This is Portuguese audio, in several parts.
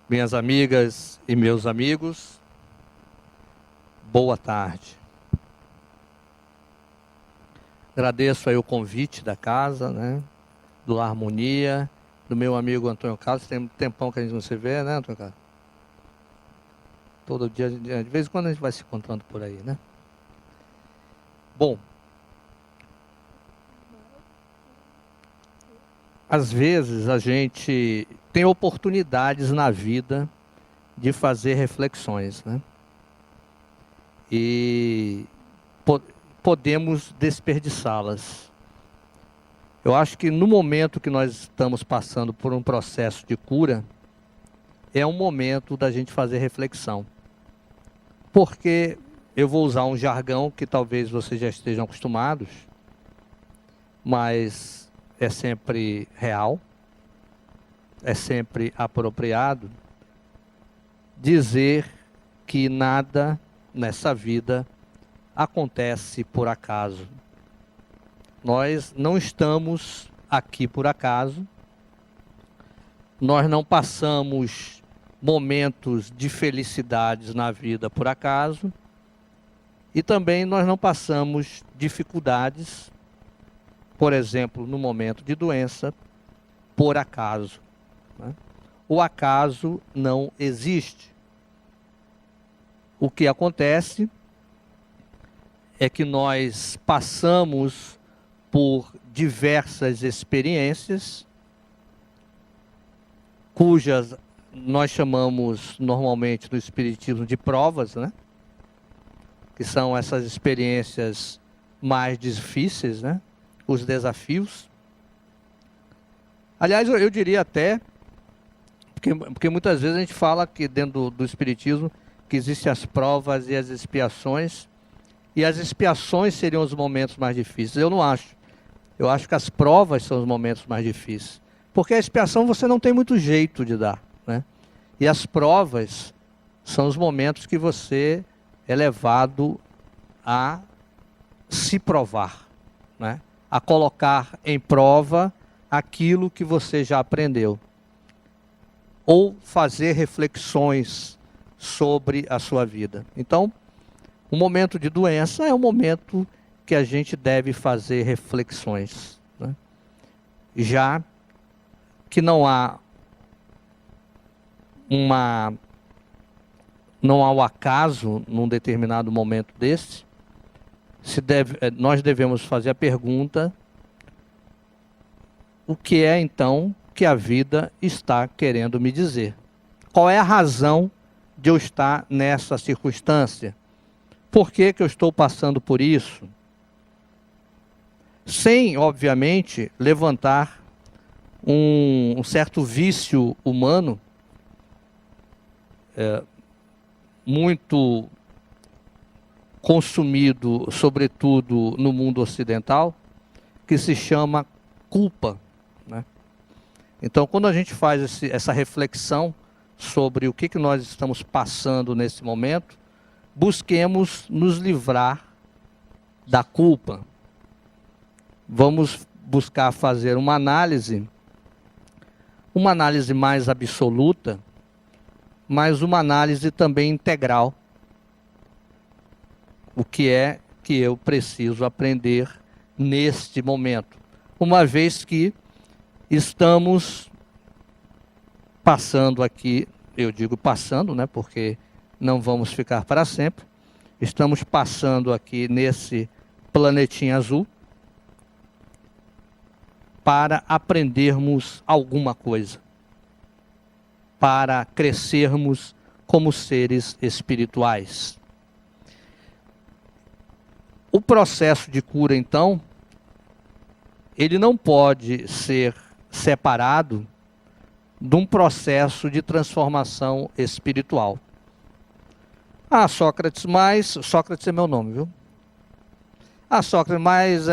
Minhas amigas e meus amigos, boa tarde. Agradeço aí o convite da casa, né? Do Harmonia, do meu amigo Antônio Carlos. Tem um tempão que a gente não se vê, né, Antônio Carlos? Todo dia, de vez em quando a gente vai se encontrando por aí, né? Bom, às vezes a gente tem oportunidades na vida de fazer reflexões, né? E podemos desperdiçá-las. Eu acho que no momento que nós estamos passando por um processo de cura, é um momento da gente fazer reflexão. Porque eu vou usar um jargão que talvez vocês já estejam acostumados, mas é sempre real, é sempre apropriado dizer que nada nessa vida acontece por acaso. Nós não estamos aqui por acaso, nós não passamos momentos de felicidades na vida por acaso, e também nós não passamos dificuldades, por exemplo, no momento de doença, por acaso, né? O acaso não existe. O que acontece é que nós passamos por diversas experiências, cujas nós chamamos normalmente no Espiritismo de provas, né? Que são essas experiências mais difíceis, né? Os desafios. Aliás, eu diria até, porque muitas vezes a gente fala que dentro do Espiritismo que existem as provas e as expiações, e as expiações seriam os momentos mais difíceis. Eu não acho. Eu acho que as provas são os momentos mais difíceis. Porque a expiação você não tem muito jeito de dar, né? E as provas são os momentos que você é levado a se provar, né? A colocar em prova aquilo que você já aprendeu. Ou fazer reflexões sobre a sua vida. Então, o momento de doença é um momento que a gente deve fazer reflexões, né? Já que não há o acaso num determinado momento desse, nós devemos fazer a pergunta: o que é então que a vida está querendo me dizer? Qual é a razão de eu estar nessa circunstância? Por que eu estou passando por isso? Sem, obviamente, levantar um certo vício humano, muito consumido, sobretudo no mundo ocidental, que se chama culpa, né? Então, quando a gente faz essa reflexão sobre o que nós estamos passando nesse momento, busquemos nos livrar da culpa. Vamos buscar fazer uma análise mais absoluta, mas uma análise também integral. O que é que eu preciso aprender neste momento? Uma vez que estamos passando aqui, eu digo passando, né, porque não vamos ficar para sempre, estamos passando aqui nesse planetinha azul para aprendermos alguma coisa, para crescermos como seres espirituais. O processo de cura, então, ele não pode ser separado de um processo de transformação espiritual. Ah, Sócrates, mas... Sócrates é meu nome, viu? Ah, Sócrates, mas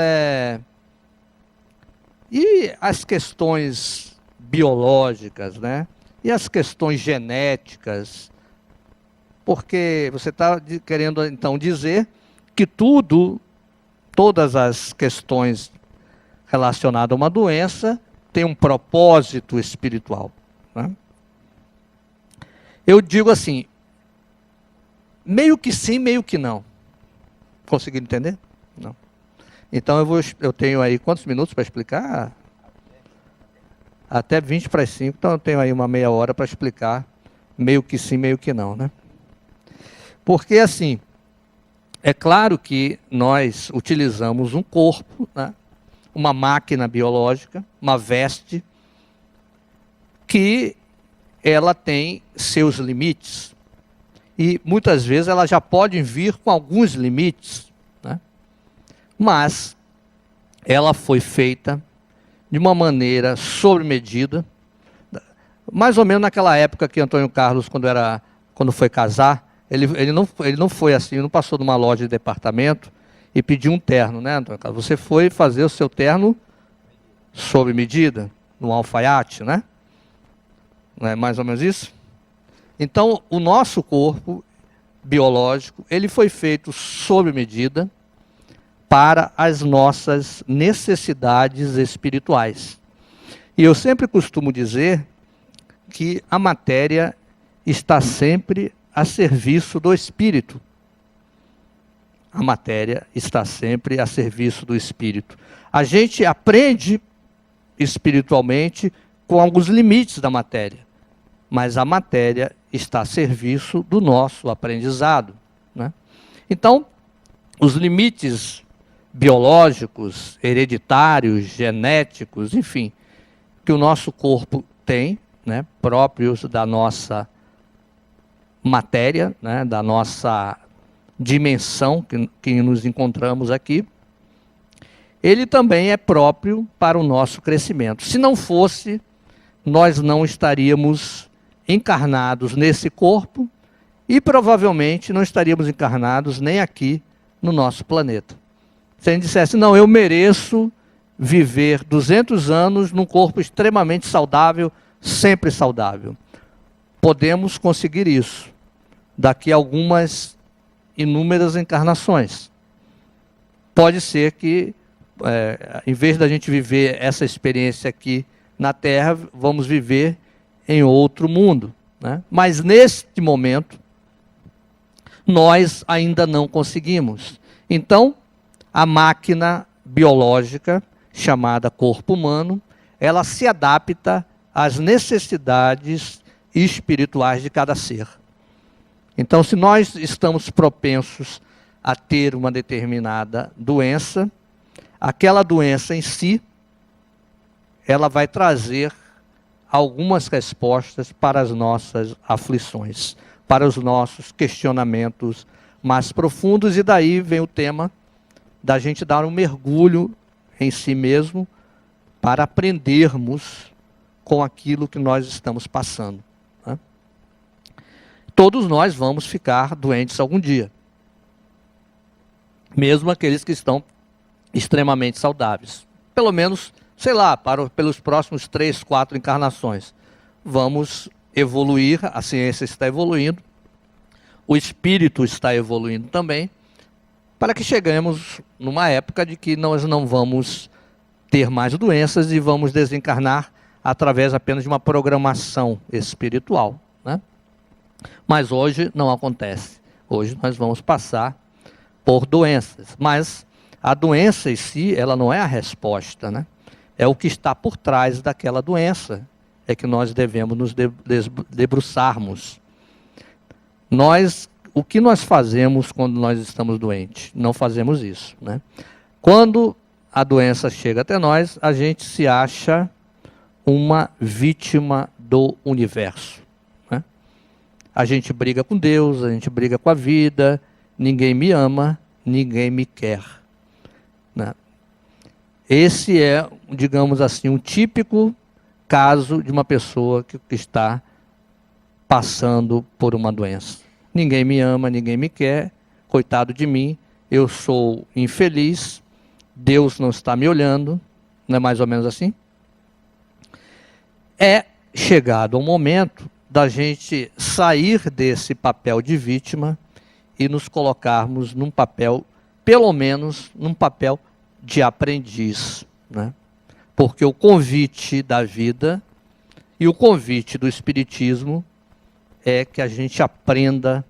e as questões biológicas, né? E as questões genéticas? Porque você está querendo, então, dizer que todas as questões relacionadas a uma doença têm um propósito espiritual, né? Eu digo assim, meio que sim, meio que não. Conseguiram entender? Não. Então eu tenho aí quantos minutos para explicar? Até 20 para as 5, então eu tenho aí uma meia hora para explicar meio que sim, meio que não, né? Porque assim, é claro que nós utilizamos um corpo, né? Uma máquina biológica, uma veste, que ela tem seus limites. E muitas vezes ela já pode vir com alguns limites, né? Mas ela foi feita de uma maneira sob medida, mais ou menos naquela época que Antônio Carlos, quando foi casar, ele não foi assim, não passou numa loja de departamento e pediu um terno, né, Antônio Carlos? Você foi fazer o seu terno sob medida, num alfaiate, né? Não é mais ou menos isso? Então, o nosso corpo biológico, ele foi feito sob medida para as nossas necessidades espirituais. E eu sempre costumo dizer que a matéria está sempre a serviço do espírito. A matéria está sempre a serviço do espírito. A gente aprende espiritualmente com alguns limites da matéria, mas a matéria está a serviço do nosso aprendizado, né? Então, os limites biológicos, hereditários, genéticos, enfim, que o nosso corpo tem, né, próprios da nossa matéria, né, da nossa dimensão que nos encontramos aqui, ele também é próprio para o nosso crescimento. Se não fosse, nós não estaríamos encarnados nesse corpo e provavelmente não estaríamos encarnados nem aqui no nosso planeta. Se a gente dissesse, não, eu mereço viver 200 anos num corpo extremamente saudável, sempre saudável. Podemos conseguir isso daqui a algumas inúmeras encarnações. Pode ser que, em vez da gente viver essa experiência aqui na Terra, vamos viver em outro mundo, né? Mas neste momento, nós ainda não conseguimos. Então, a máquina biológica, chamada corpo humano, ela se adapta às necessidades espirituais de cada ser. Então, se nós estamos propensos a ter uma determinada doença, aquela doença em si, ela vai trazer algumas respostas para as nossas aflições, para os nossos questionamentos mais profundos, e daí vem o tema da gente dar um mergulho em si mesmo para aprendermos com aquilo que nós estamos passando, né? Todos nós vamos ficar doentes algum dia, mesmo aqueles que estão extremamente saudáveis. Pelo menos, sei lá, pelos próximos 3, 4 encarnações. Vamos evoluir, a ciência está evoluindo, o espírito está evoluindo também, para que cheguemos numa época de que nós não vamos ter mais doenças e vamos desencarnar através apenas de uma programação espiritual, né? Mas hoje não acontece. Hoje nós vamos passar por doenças, mas a doença em si, ela não é a resposta, né? É o que está por trás daquela doença, é que nós devemos nos debruçarmos. O que nós fazemos quando nós estamos doentes? Não fazemos isso, né? Quando a doença chega até nós, a gente se acha uma vítima do universo, né? A gente briga com Deus, a gente briga com a vida, ninguém me ama, ninguém me quer, né? Esse é, digamos assim, um típico caso de uma pessoa que está passando por uma doença. Ninguém me ama, ninguém me quer, coitado de mim, eu sou infeliz, Deus não está me olhando, não é mais ou menos assim? É chegado o momento da gente sair desse papel de vítima e nos colocarmos num papel, pelo menos num papel de aprendiz, né? Porque o convite da vida e o convite do Espiritismo é que a gente aprenda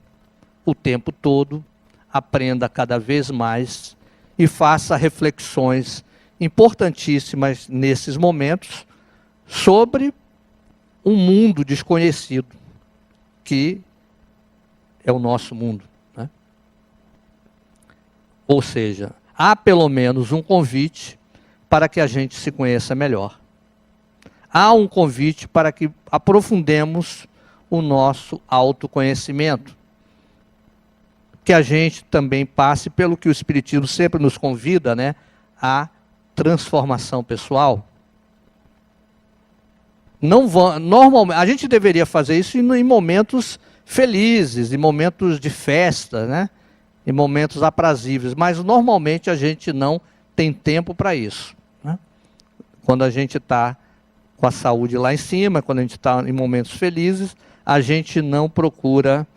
o tempo todo, aprenda cada vez mais e faça reflexões importantíssimas nesses momentos sobre um mundo desconhecido, que é o nosso mundo, né? Ou seja, há pelo menos um convite para que a gente se conheça melhor. Há um convite para que aprofundemos o nosso autoconhecimento. Que a gente também passe pelo que o Espiritismo sempre nos convida, né? A transformação pessoal. Normalmente, a gente deveria fazer isso em momentos felizes, em momentos de festa, né? Em momentos aprazíveis, mas normalmente a gente não tem tempo para isso, né? Quando a gente está com a saúde lá em cima, quando a gente está em momentos felizes, a gente não procura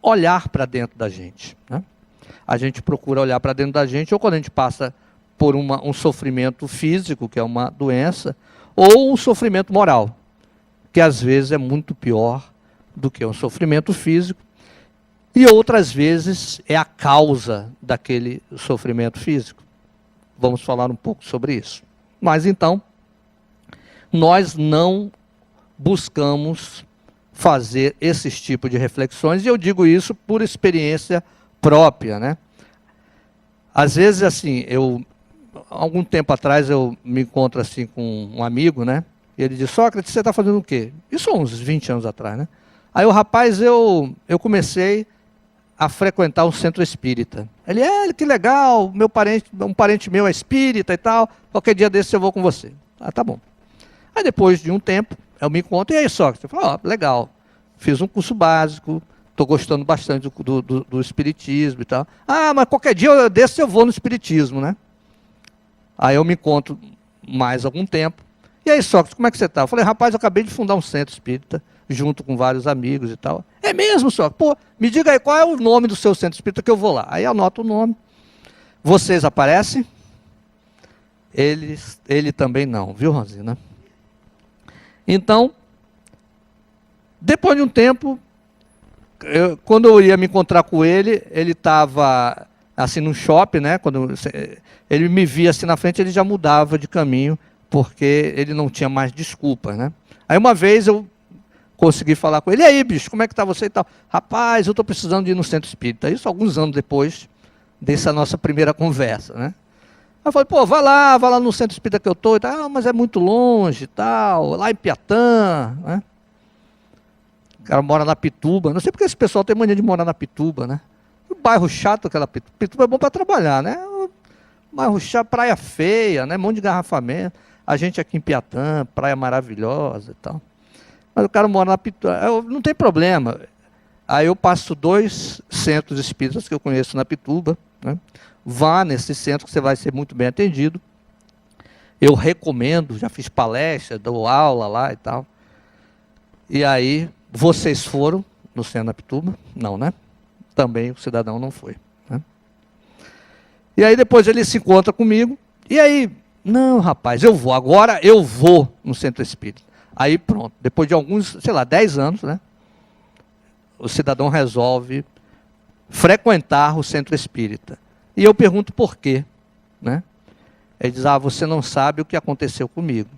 olhar para dentro da gente, né? A gente procura olhar para dentro da gente, ou quando a gente passa por um sofrimento físico, que é uma doença, ou um sofrimento moral, que às vezes é muito pior do que um sofrimento físico, e outras vezes é a causa daquele sofrimento físico. Vamos falar um pouco sobre isso. Mas então, nós não buscamos fazer esses tipos de reflexões, e eu digo isso por experiência própria, né? Às vezes, assim, algum tempo atrás eu me encontro assim com um amigo, né? E ele diz: Sócrates, você está fazendo o quê? Isso há uns 20 anos atrás, né? Aí o rapaz, eu comecei a frequentar um centro espírita. Ele, que legal, um parente meu é espírita e tal, qualquer dia desse eu vou com você. Ah, tá bom. Aí depois de um tempo, eu me encontro, e aí, Sócrates? Eu falo, legal, fiz um curso básico, estou gostando bastante do espiritismo e tal. Ah, mas qualquer dia desse eu vou no espiritismo, né? Aí eu me encontro mais algum tempo. E aí, Sócrates, como é que você está? Eu falei, rapaz, eu acabei de fundar um centro espírita, junto com vários amigos e tal. É mesmo, Sócrates? Pô, me diga aí, qual é o nome do seu centro espírita que eu vou lá? Aí anoto o nome. Vocês aparecem? Ele também não, viu, Rosina? Então, depois de um tempo, quando eu ia me encontrar com ele estava assim num shopping, né? Quando ele me via assim na frente, ele já mudava de caminho, porque ele não tinha mais desculpas, né? Aí uma vez eu consegui falar com ele: e aí, bicho, como é que está você e tal? Rapaz, eu estou precisando de ir no centro espírita. Isso alguns anos depois dessa nossa primeira conversa, né? Aí eu falei: pô, vai lá no centro espírita que eu estou e tal. Ah, mas é muito longe e tal, lá em Piatã, né? O cara mora na Pituba. Não sei porque esse pessoal tem mania de morar na Pituba, né? Um bairro chato, aquela Pituba. Pituba é bom para trabalhar, né? Bairro chato, praia feia, né? Um monte de garrafamento. A gente aqui em Piatã, praia maravilhosa e tal. Mas o cara mora na Pituba. Não tem problema. Aí eu passo 2 centros espíritas que eu conheço na Pituba, né? Vá nesse centro que você vai ser muito bem atendido. Eu recomendo, já fiz palestra, dou aula lá e tal. E aí, vocês foram no centro da Pituba? Não, né? Também o cidadão não foi, né? E aí depois ele se encontra comigo. E aí, não, rapaz, agora eu vou no centro espírita. Aí pronto, depois de alguns, 10 anos, né? O cidadão resolve frequentar o centro espírita. E eu pergunto por quê, né? Ele diz: você não sabe o que aconteceu comigo.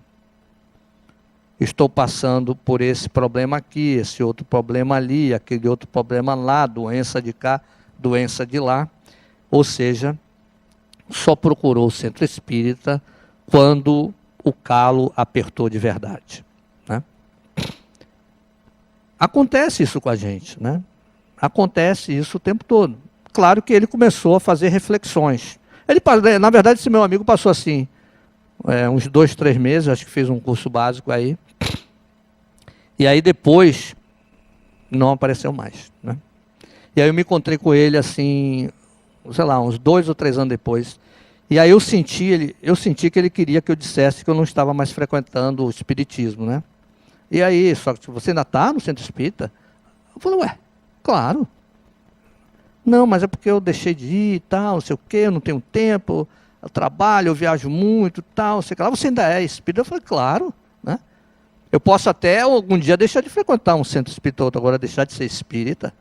Estou passando por esse problema aqui, esse outro problema ali, aquele outro problema lá, doença de cá, doença de lá. Ou seja, só procurou o centro espírita quando o calo apertou de verdade, né? Acontece isso com a gente, né? Acontece isso o tempo todo. Claro que ele começou a fazer reflexões. Na verdade, esse meu amigo passou assim, uns 2, 3 meses, acho que fez um curso básico aí. E aí depois, não apareceu mais, né? E aí eu me encontrei com ele assim, uns 2 ou 3 anos depois. E aí eu senti que ele queria que eu dissesse que eu não estava mais frequentando o espiritismo, né? E aí, só que você ainda está no centro espírita? Eu falei: claro. Não, mas é porque eu deixei de ir e tal, não sei o quê, eu não tenho tempo, eu trabalho, eu viajo muito e tal, não sei o que lá. Você ainda é espírita? Eu falei: claro, né? Eu posso até algum dia deixar de frequentar um centro espírita, outro, agora deixar de ser espírita.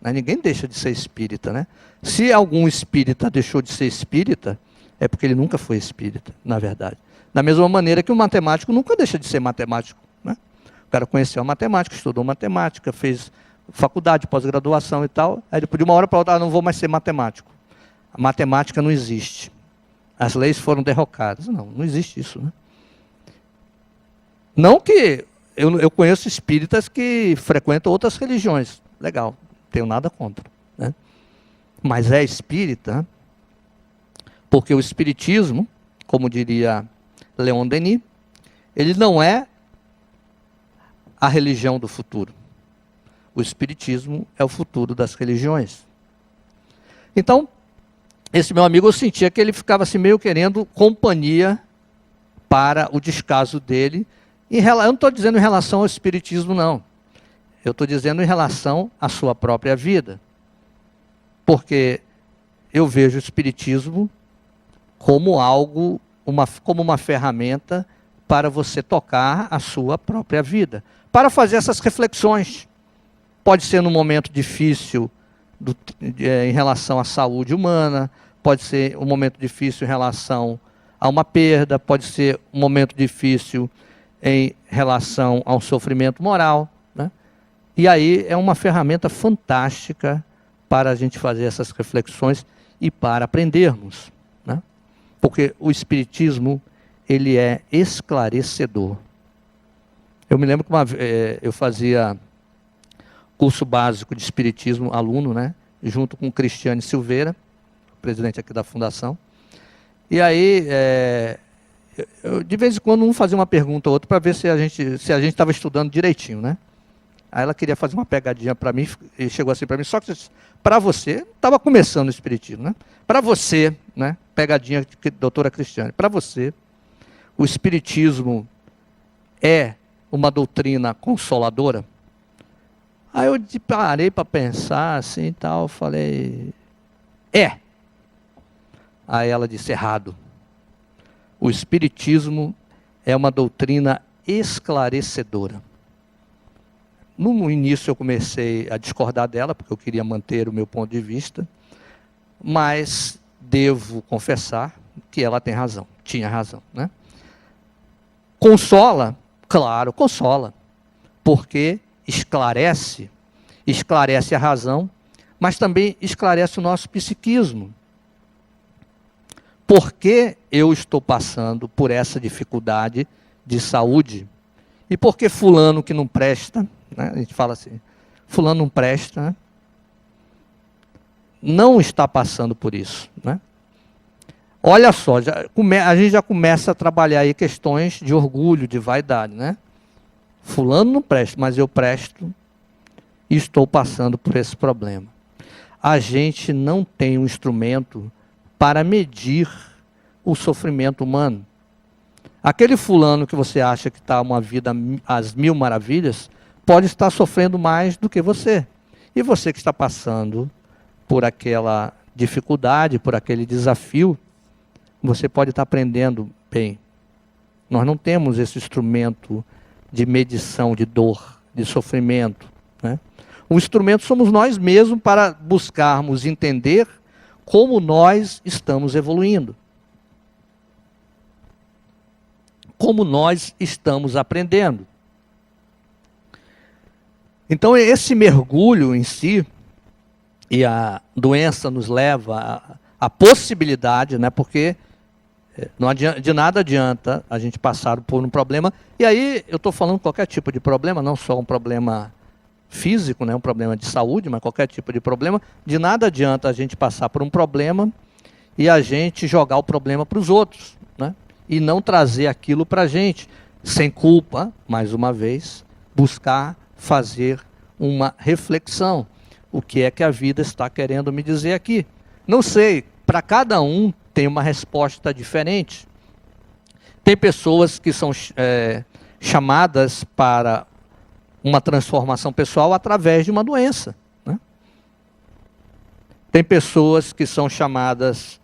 Né? Ninguém deixa de ser espírita, né? Se algum espírita deixou de ser espírita, é porque ele nunca foi espírita, na verdade. Da mesma maneira que o matemático nunca deixa de ser matemático. Né? O cara conheceu a matemática, estudou matemática, fez faculdade, pós-graduação e tal, aí depois de uma hora para outra, não vou mais ser matemático. A matemática não existe. As leis foram derrocadas. Não existe isso. Né? Não que eu conheço espíritas que frequentam outras religiões. Legal, não tenho nada contra. Né? Mas é espírita, porque o espiritismo, como diria Leon Denis, ele não é a religião do futuro. O espiritismo é o futuro das religiões. Então, esse meu amigo, eu sentia que ele ficava assim meio querendo companhia para o descaso dele. Eu não estou dizendo em relação ao espiritismo, não. Eu estou dizendo em relação à sua própria vida. Porque eu vejo o espiritismo como algo, como uma ferramenta para você tocar a sua própria vida. Para fazer essas reflexões. Pode ser num momento difícil em relação à saúde humana, pode ser um momento difícil em relação a uma perda, pode ser um momento difícil em relação a um sofrimento moral. Né? E aí é uma ferramenta fantástica para a gente fazer essas reflexões e para aprendermos. Né? Porque o espiritismo, ele é esclarecedor. Eu me lembro que eu fazia curso básico de espiritismo, aluno, né? Junto com o Cristiane Silveira, presidente aqui da fundação. E aí, eu, de vez em quando, fazia uma pergunta ou outra para ver se a gente estava estudando direitinho, né? Aí ela queria fazer uma pegadinha para mim e chegou assim para mim, só que para você, estava começando o espiritismo, né? Para você, né? Pegadinha de doutora Cristiane, para você, o espiritismo é uma doutrina consoladora? Aí eu parei para pensar assim e tal, falei, é. Aí ela disse, errado. O espiritismo é uma doutrina esclarecedora. No início eu comecei a discordar dela, porque eu queria manter o meu ponto de vista, mas devo confessar que ela tem razão, tinha razão. Né? Consola? Claro, consola, porque esclarece a razão, mas também esclarece o nosso psiquismo. Por que eu estou passando por essa dificuldade de saúde? E por que fulano que não presta, né? A gente fala assim, fulano não presta, né? Não está passando por isso. Né? Olha só, a gente já começa a trabalhar aí questões de orgulho, de vaidade, né? Fulano não presta, mas eu presto e estou passando por esse problema. A gente não tem um instrumento para medir o sofrimento humano. Aquele fulano que você acha que está uma vida às mil maravilhas, pode estar sofrendo mais do que você. E você que está passando por aquela dificuldade, por aquele desafio, você pode estar aprendendo bem. Nós não temos esse instrumento de medição de dor, de sofrimento. Né? O instrumento somos nós mesmos para buscarmos entender como nós estamos evoluindo. Como nós estamos aprendendo. Então esse mergulho em si, e a doença nos leva à possibilidade, né, porque de nada adianta a gente passar por um problema, e aí eu estou falando qualquer tipo de problema, não só um problema físico, né, um problema de saúde, mas qualquer tipo de problema, de nada adianta a gente passar por um problema e a gente jogar o problema para os outros, né, e não trazer aquilo para a gente, sem culpa, mais uma vez, buscar fazer uma reflexão. O que é que a vida está querendo me dizer aqui? Não sei, para cada um tem uma resposta diferente. Tem pessoas que são chamadas para uma transformação pessoal através de uma doença. Né? Tem pessoas que são chamadas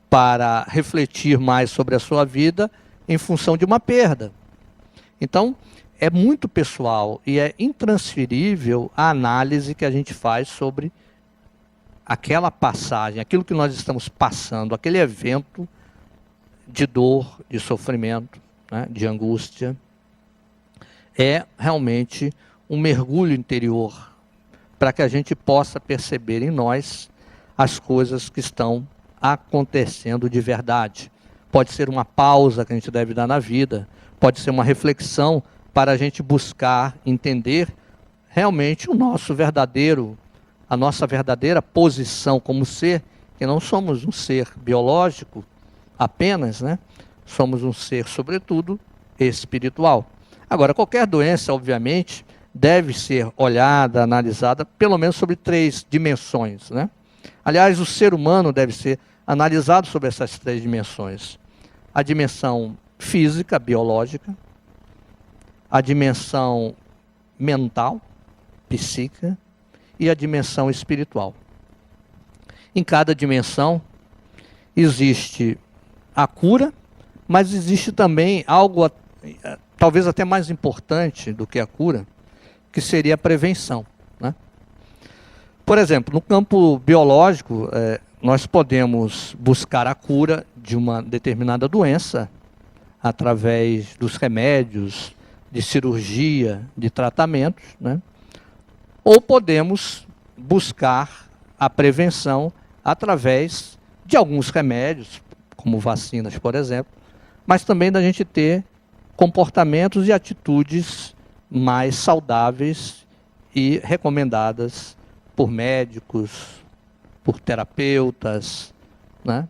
para refletir mais sobre a sua vida em função de uma perda. Então, é muito pessoal e é intransferível a análise que a gente faz sobre aquela passagem, aquilo que nós estamos passando, aquele evento de dor, de sofrimento, né, de angústia. É realmente um mergulho interior para que a gente possa perceber em nós as coisas que estão acontecendo de verdade. Pode ser uma pausa que a gente deve dar na vida, pode ser uma reflexão para a gente buscar entender realmente a nossa verdadeira posição como ser, que não somos um ser biológico apenas, né? Somos um ser, sobretudo, espiritual. Agora, qualquer doença, obviamente, deve ser olhada, analisada, pelo menos sobre 3 dimensões, né? Aliás, o ser humano deve ser analisado sobre essas 3 dimensões. A dimensão física, biológica, a dimensão mental, psíquica, e a dimensão espiritual. Em cada dimensão existe a cura, mas existe também algo talvez até mais importante do que a cura, que seria a prevenção, né? Por exemplo, no campo biológico, nós podemos buscar a cura de uma determinada doença através dos remédios, de cirurgia, de tratamentos, né? Ou podemos buscar a prevenção através de alguns remédios, como vacinas, por exemplo, mas também da gente ter comportamentos e atitudes mais saudáveis e recomendadas por médicos, por terapeutas, né?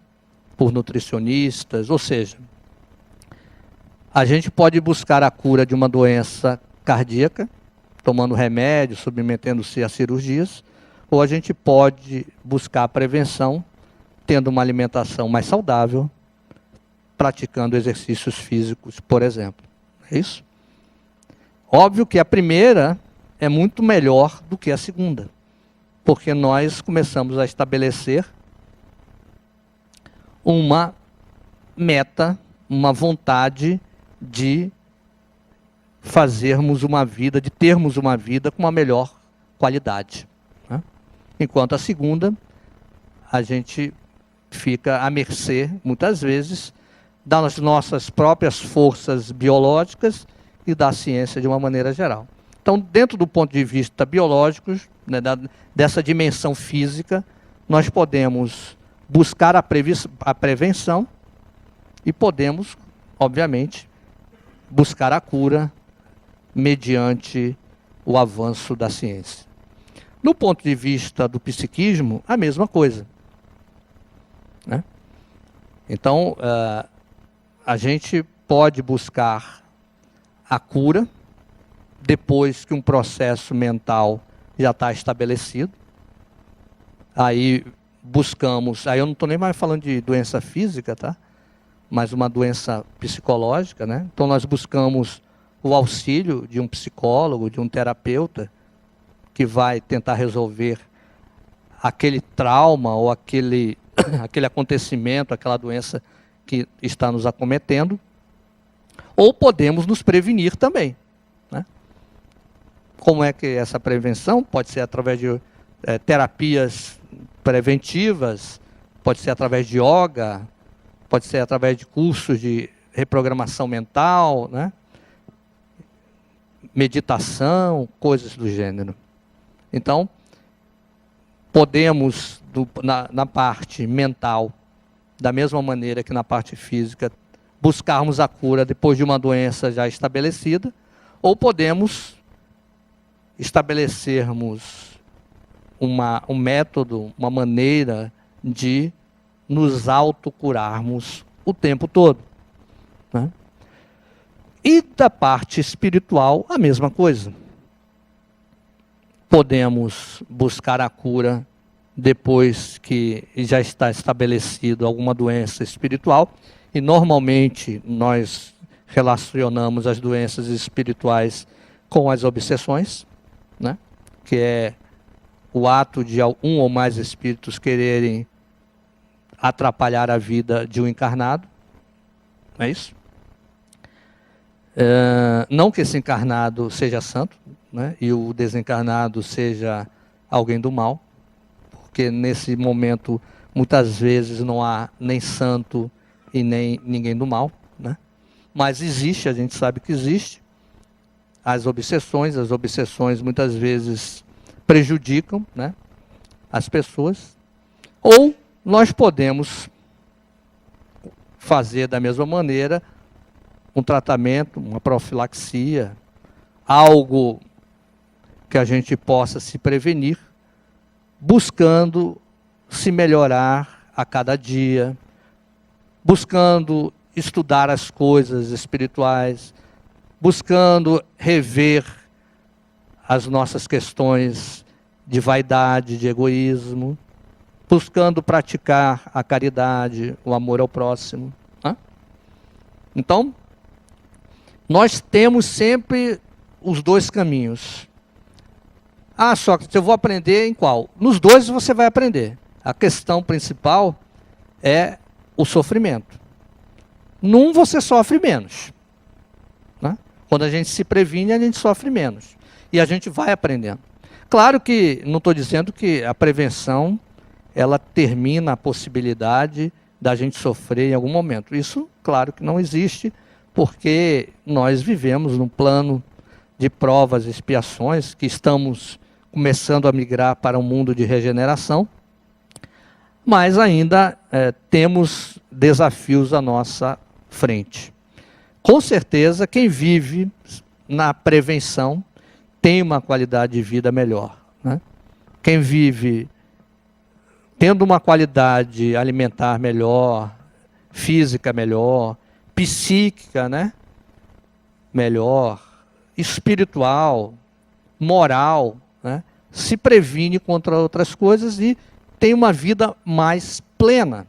Por nutricionistas, ou seja, a gente pode buscar a cura de uma doença cardíaca, tomando remédio, submetendo-se a cirurgias, ou a gente pode buscar a prevenção, tendo uma alimentação mais saudável, praticando exercícios físicos, por exemplo. É isso? Óbvio que a primeira é muito melhor do que a segunda, porque nós começamos a estabelecer uma meta, uma vontade de fazermos uma vida, de termos uma vida com uma melhor qualidade, né? Enquanto a segunda, a gente fica à mercê, muitas vezes, das nossas próprias forças biológicas e da ciência de uma maneira geral. Então, dentro do ponto de vista biológico, né, dessa dimensão física, nós podemos buscar a prevenção e podemos, obviamente, buscar a cura mediante o avanço da ciência. No ponto de vista do psiquismo, a mesma coisa, né? Então, a gente pode buscar a cura depois que um processo mental já está estabelecido. Aí buscamos, aí eu não estou nem mais falando de doença física, tá? Mas uma doença psicológica, né? Então nós buscamos o auxílio de um psicólogo, de um terapeuta, que vai tentar resolver aquele trauma ou aquele acontecimento, aquela doença que está nos acometendo. Ou podemos nos prevenir também, né? Como é que essa prevenção? Pode ser através de terapias preventivas, pode ser através de yoga, pode ser através de cursos de reprogramação mental, né? Meditação, coisas do gênero. Então, podemos, na parte mental, da mesma maneira que na parte física, buscarmos a cura depois de uma doença já estabelecida, ou podemos estabelecermos um método, uma maneira de nos autocurarmos o tempo todo, né? E da parte espiritual, a mesma coisa. Podemos buscar a cura depois que já está estabelecido alguma doença espiritual, e normalmente nós relacionamos as doenças espirituais com as obsessões, né? Que é o ato de um ou mais espíritos quererem atrapalhar a vida de um encarnado. Não é isso? Não que esse encarnado seja santo, né, e o desencarnado seja alguém do mal, porque nesse momento muitas vezes não há nem santo e nem ninguém do mal, né? Mas existe, a gente sabe que existe, as obsessões muitas vezes prejudicam, né, as pessoas, ou nós podemos fazer da mesma maneira um tratamento, uma profilaxia, algo que a gente possa se prevenir, buscando se melhorar a cada dia, buscando estudar as coisas espirituais, buscando rever as nossas questões de vaidade, de egoísmo, buscando praticar a caridade, o amor ao próximo. Né? Então, nós temos sempre os dois caminhos. Sócrates, eu vou aprender em qual? Nos dois você vai aprender. A questão principal é o sofrimento. Num você sofre menos. Né? Quando a gente se previne, a gente sofre menos. E a gente vai aprendendo. Claro que, não estou dizendo que a prevenção, ela termina a possibilidade da gente sofrer em algum momento. Isso, claro que não existe, porque nós vivemos num plano de provas e expiações, que estamos começando a migrar para um mundo de regeneração, mas ainda temos desafios à nossa frente. Com certeza, quem vive na prevenção tem uma qualidade de vida melhor. Né? Quem vive tendo uma qualidade alimentar melhor, física melhor, psíquica, né, melhor, espiritual, moral, né, se previne contra outras coisas e tem uma vida mais plena.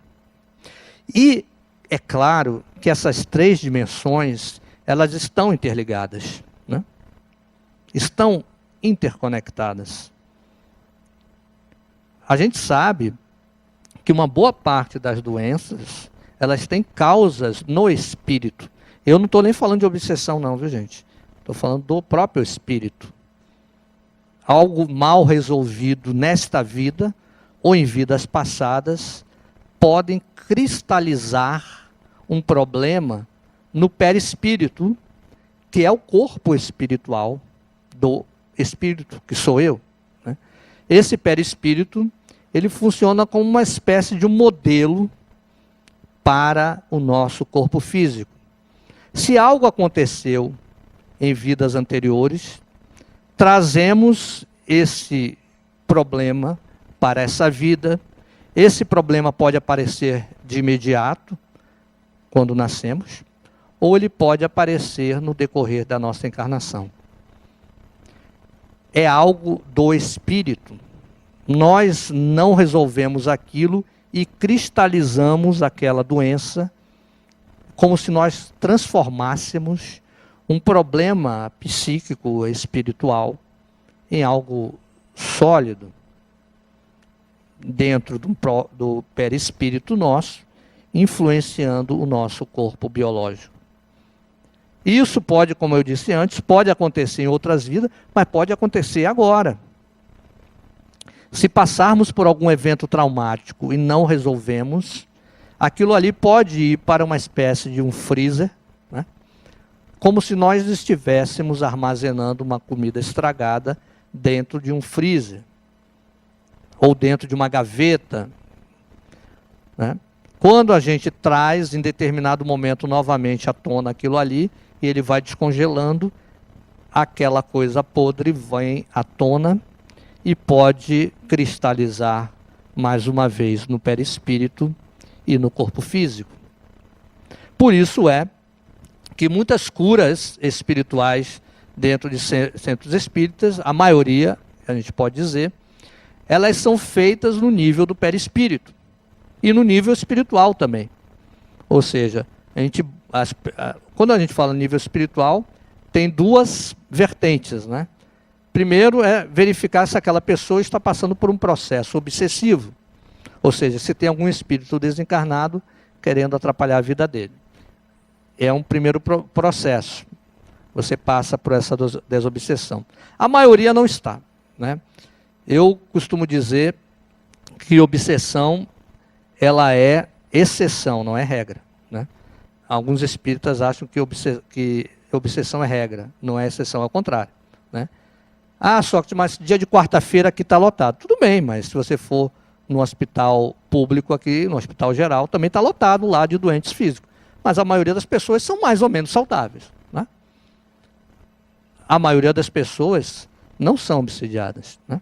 E é claro que essas três dimensões, elas estão interligadas, né? Estão interconectadas. A gente sabe que uma boa parte das doenças, elas têm causas no espírito. Eu não estou nem falando de obsessão não, viu gente? Estou falando do próprio espírito. Algo mal resolvido nesta vida, ou em vidas passadas, podem cristalizar um problema no perispírito, que é o corpo espiritual do espírito, que sou eu. Né? Esse perispírito, ele funciona como uma espécie de um modelo para o nosso corpo físico. Se algo aconteceu em vidas anteriores, trazemos esse problema para essa vida. Esse problema pode aparecer de imediato, quando nascemos, ou ele pode aparecer no decorrer da nossa encarnação. É algo do espírito. Nós não resolvemos aquilo e cristalizamos aquela doença como se nós transformássemos um problema psíquico, espiritual, em algo sólido dentro do perispírito nosso, influenciando o nosso corpo biológico. Isso pode, como eu disse antes, pode acontecer em outras vidas, mas pode acontecer agora. Se passarmos por algum evento traumático e não resolvemos, aquilo ali pode ir para uma espécie de um freezer, né? Como se nós estivéssemos armazenando uma comida estragada dentro de um freezer, ou dentro de uma gaveta. Né? Quando a gente traz, em determinado momento, novamente à tona aquilo ali, e ele vai descongelando, aquela coisa podre vem à tona, e pode cristalizar mais uma vez no perispírito e no corpo físico. Por isso é que muitas curas espirituais dentro de centros espíritas, a maioria, a gente pode dizer, elas são feitas no nível do perispírito e no nível espiritual também. Ou seja, quando a gente fala nível espiritual, tem duas vertentes, né? Primeiro é verificar se aquela pessoa está passando por um processo obsessivo. Ou seja, se tem algum espírito desencarnado querendo atrapalhar a vida dele. É um primeiro processo. você passa por essa desobsessão. A maioria não está, né? Eu costumo dizer que obsessão, ela é exceção, não é regra, né? Alguns espíritas acham que obsessão é regra, não é exceção, ao contrário, né? Ah, Sócrates, mas dia de quarta-feira aqui está lotado. Tudo bem, mas se você for no hospital público aqui, no hospital geral, também está lotado lá de doentes físicos. Mas a maioria das pessoas são mais ou menos saudáveis, né? A maioria das pessoas não são obsediadas, né?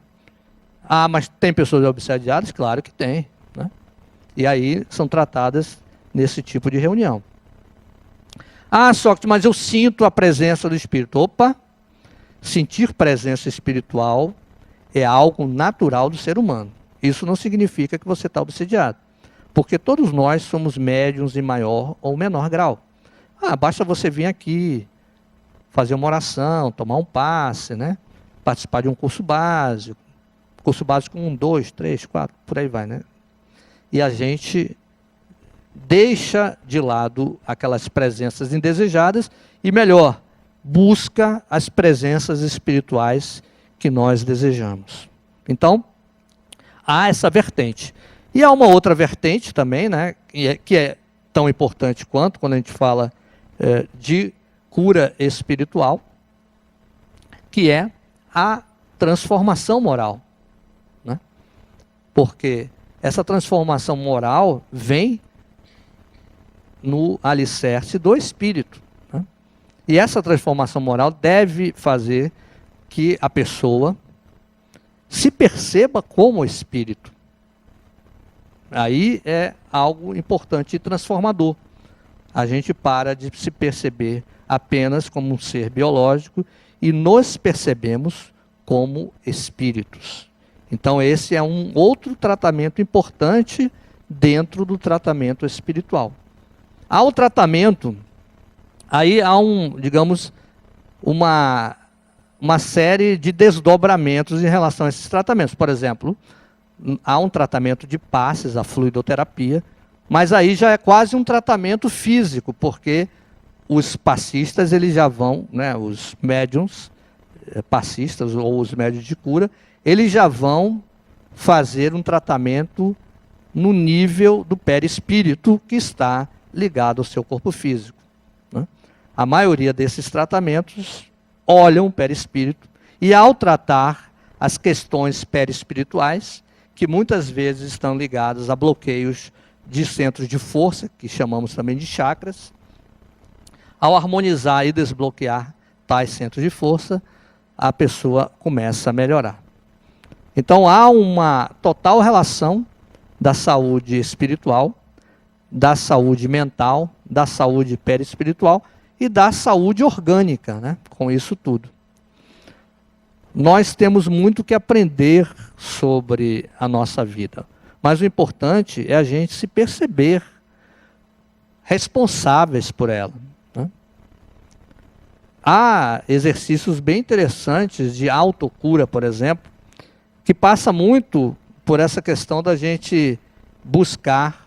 Ah, mas tem pessoas obsediadas? Claro que tem, né? E aí são tratadas nesse tipo de reunião. Ah, Sócrates, mas eu sinto a presença do Espírito. Opa! Sentir presença espiritual é algo natural do ser humano. Isso não significa que você está obsediado. Porque todos nós somos médiuns em maior ou menor grau. Ah, basta você vir aqui, fazer uma oração, tomar um passe, né? Participar de um curso básico. Curso básico 1, 2, 3, 4, por aí vai, né? E a gente deixa de lado aquelas presenças indesejadas e, melhor, busca as presenças espirituais que nós desejamos. Então, há essa vertente. E há uma outra vertente também, né, que é tão importante quanto quando a gente fala de cura espiritual, que é a transformação moral, né? Porque essa transformação moral vem no alicerce do espírito, né? E essa transformação moral deve fazer que a pessoa se perceba como espírito. Aí é algo importante e transformador. A gente para de se perceber apenas como um ser biológico e nos percebemos como espíritos. Então esse é um outro tratamento importante dentro do tratamento espiritual. Há o tratamento, aí há digamos, uma série de desdobramentos em relação a esses tratamentos. Por exemplo, há um tratamento de passes, a fluidoterapia, mas aí já é quase um tratamento físico, porque os passistas, eles já vão, né, os médiums passistas ou os médiums de cura, eles já vão fazer um tratamento no nível do perispírito que está ligado ao seu corpo físico, né? A maioria desses tratamentos olham o perispírito e, ao tratar as questões perispirituais, que muitas vezes estão ligadas a bloqueios de centros de força, que chamamos também de chakras, ao harmonizar e desbloquear tais centros de força, a pessoa começa a melhorar. Então há uma total relação da saúde espiritual, da saúde mental, da saúde perispiritual e da saúde orgânica, né, com isso tudo. Nós temos muito que aprender sobre a nossa vida, mas o importante é a gente se perceber responsáveis por ela, né? Há exercícios bem interessantes de autocura, por exemplo, que passa muito por essa questão da gente buscar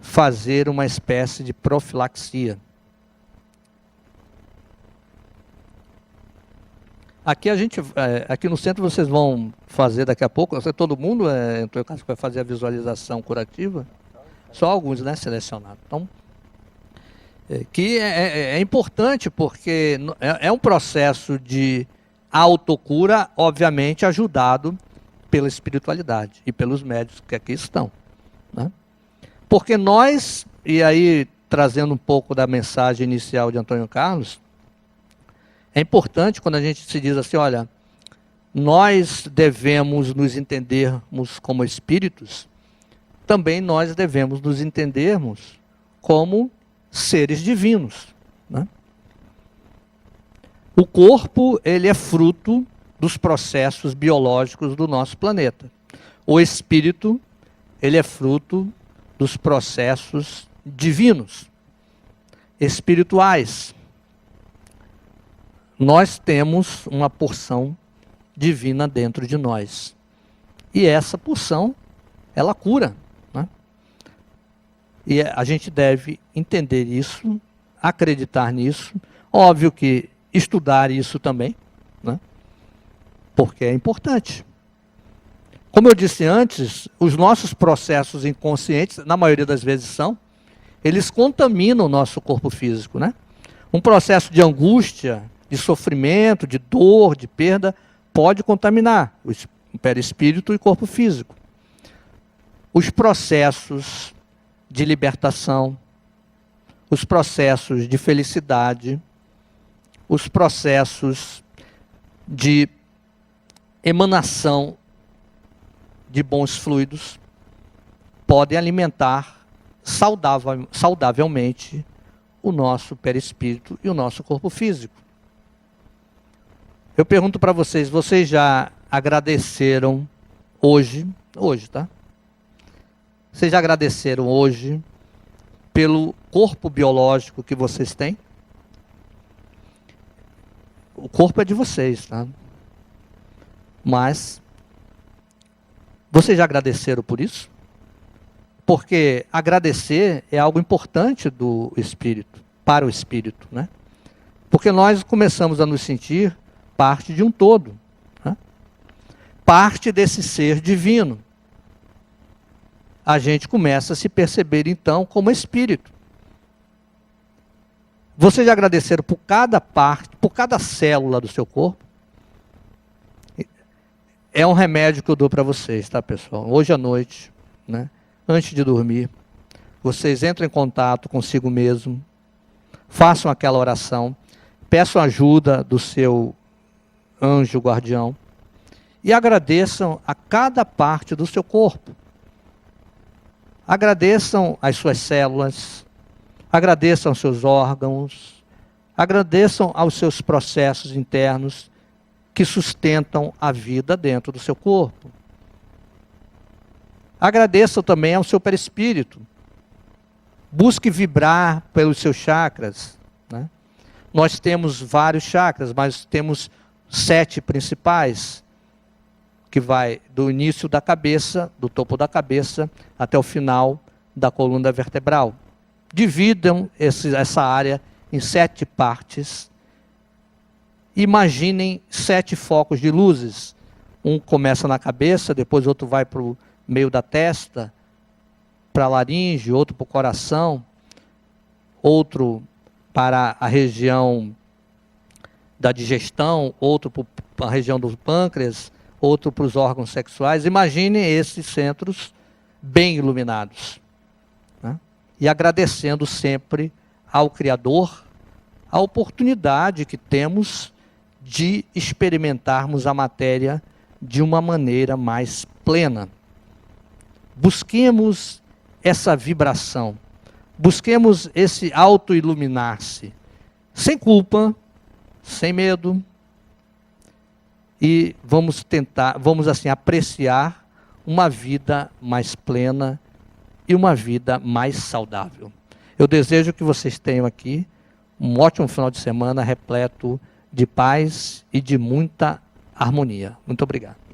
fazer uma espécie de profilaxia. Aqui no centro vocês vão fazer daqui a pouco, todo mundo, então o caso que vai fazer a visualização curativa, só alguns, né, selecionados. Então, que é importante porque é um processo de autocura, obviamente ajudado pela espiritualidade e pelos médiuns que aqui estão, né? Porque nós, e aí trazendo um pouco da mensagem inicial de Antônio Carlos, é importante quando a gente se diz assim, olha, nós devemos nos entendermos como espíritos, também nós devemos nos entendermos como seres divinos, né? O corpo, ele é fruto dos processos biológicos do nosso planeta. O espírito, ele é fruto dos processos divinos, espirituais. Nós temos uma porção divina dentro de nós. E essa porção, ela cura, né? E a gente deve entender isso, acreditar nisso. Óbvio que estudar isso também, né? Porque é importante. Como eu disse antes, os nossos processos inconscientes, na maioria das vezes eles contaminam o nosso corpo físico, né? Um processo de angústia, de sofrimento, de dor, de perda, pode contaminar o perispírito e o corpo físico. Os processos de libertação, os processos de felicidade, os processos de emanação de bons fluidos podem alimentar saudavelmente o nosso perispírito e o nosso corpo físico. Eu pergunto para vocês, vocês já agradeceram hoje, tá? Vocês já agradeceram hoje pelo corpo biológico que vocês têm? O corpo é de vocês, tá? Mas vocês já agradeceram por isso? Porque agradecer é algo importante do espírito, para o espírito, né? Porque nós começamos a nos sentir parte de um todo, né? Parte desse ser divino. A gente começa a se perceber então como espírito. Vocês já agradeceram por cada parte, por cada célula do seu corpo? É um remédio que eu dou para vocês, tá, pessoal? Hoje à noite, né? Antes de dormir, vocês entram em contato consigo mesmo, façam aquela oração, peçam ajuda do seu anjo guardião e agradeçam a cada parte do seu corpo. Agradeçam as suas células, agradeçam aos seus órgãos, agradeçam aos seus processos internos que sustentam a vida dentro do seu corpo. Agradeçam também ao seu perispírito. Busque vibrar pelos seus chakras, né? Nós temos vários chakras, mas temos 7 principais, que vai do início da cabeça, do topo da cabeça, até o final da coluna vertebral. Dividam essa área em 7 partes. Imaginem 7 focos de luzes. Um começa na cabeça, depois outro vai para o meio da testa, para a laringe, outro para o coração, outro para a região da digestão, outro para a região do pâncreas, outro para os órgãos sexuais. Imaginem esses centros bem iluminados, né? E agradecendo sempre ao Criador a oportunidade que temos de experimentarmos a matéria de uma maneira mais plena. Busquemos essa vibração, busquemos esse auto-iluminar-se, sem culpa, sem medo, e vamos assim apreciar uma vida mais plena e uma vida mais saudável. Eu desejo que vocês tenham aqui um ótimo final de semana repleto de paz e de muita harmonia. Muito obrigado.